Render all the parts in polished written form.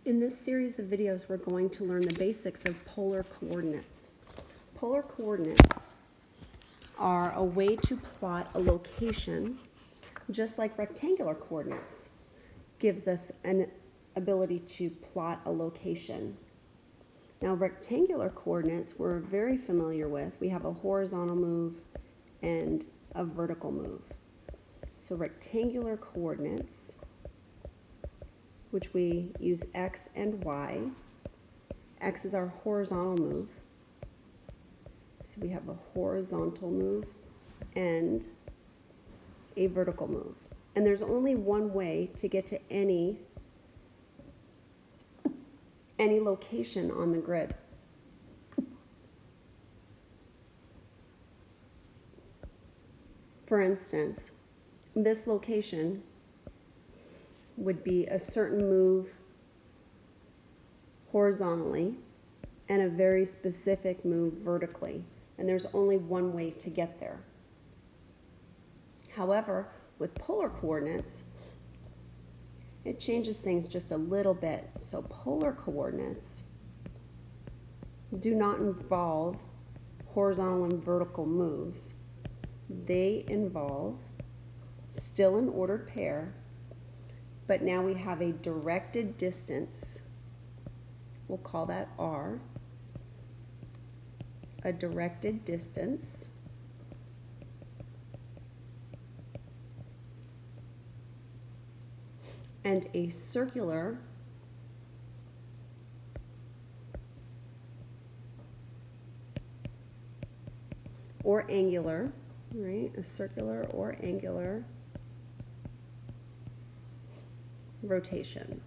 In this series of videos, we're going to learn the basics of polar coordinates. Polar coordinates are a way to plot a location, just like rectangular coordinates gives us an ability to plot a location. Now, rectangular coordinates we're very familiar with. We have a horizontal move and a vertical move. So rectangular coordinates, which we use X and Y. X is our horizontal move. So we have a horizontal move and a vertical move. And there's only one way to get to any location on the grid. For instance, this location would be a certain move horizontally and a very specific move vertically. And there's only one way to get there. However, with polar coordinates, it changes things just a little bit. So polar coordinates do not involve horizontal and vertical moves. They involve still an ordered pair, but now we have a directed distance. We'll call that R. A directed distance. And a circular or angular, right? A circular or angular rotation.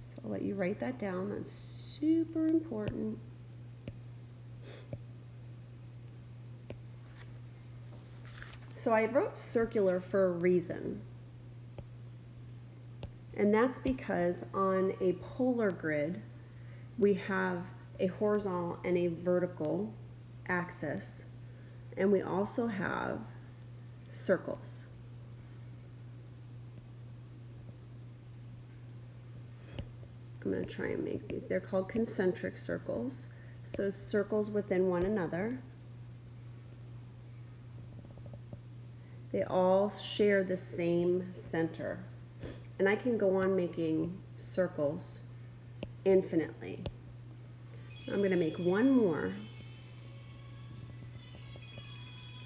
So I'll let you write that down. That's super important. So I wrote circular for a reason. And that's because on a polar grid, we have a horizontal and a vertical axis. And we also have circles. I'm going to try and make these. They're called concentric circles. So circles within one another. They all share the same center. And I can go on making circles infinitely. I'm going to make one more.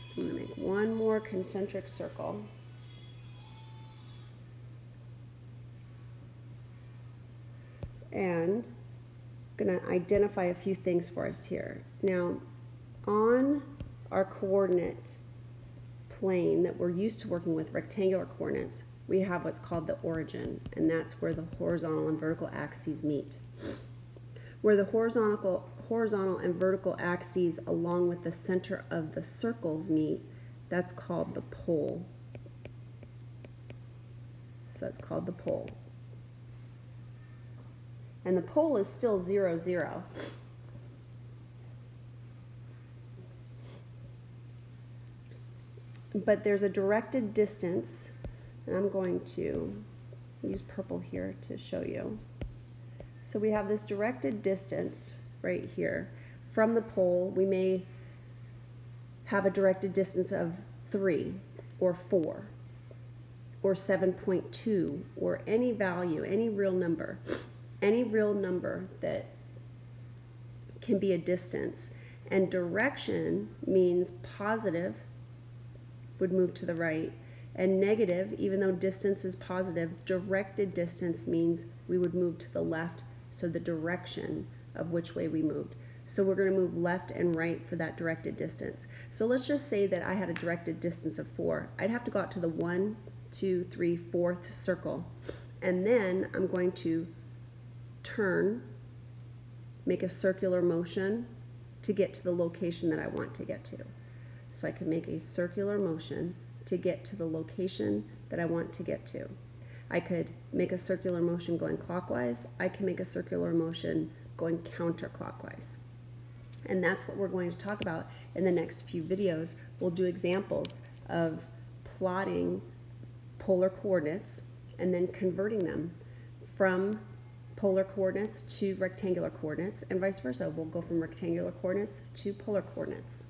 So I'm going to make one more concentric circle. And I'm going to identify a few things for us here. Now, on our coordinate plane that we're used to working with, rectangular coordinates, we have what's called the origin, and that's where the horizontal and vertical axes meet. Where the horizontal and vertical axes along with the center of the circles meet, that's called the pole. So that's called the pole. And the pole is still 0, 0. But there's a directed distance, and I'm going to use purple here to show you. So we have this directed distance right here. From the pole, we may have a directed distance of 3 or 4 or 7.2 or any value, any real number that can be a distance. And direction means positive would move to the right, and negative, even though distance is positive, directed distance means we would move to the left, so the direction of which way we moved. So we're going to move left and right for that directed distance. So let's just say that I had a directed distance of 4. I'd have to go out to the 1, 2, 3, 4th circle, and then I'm going to turn, make a circular motion to get to the location that I want to get to. So I can make a circular motion to get to the location that I want to get to. I could make a circular motion going clockwise. I can make a circular motion going counterclockwise. And that's what we're going to talk about in the next few videos. We'll do examples of plotting polar coordinates and then converting them from polar coordinates to rectangular coordinates, and vice versa. We'll go from rectangular coordinates to polar coordinates.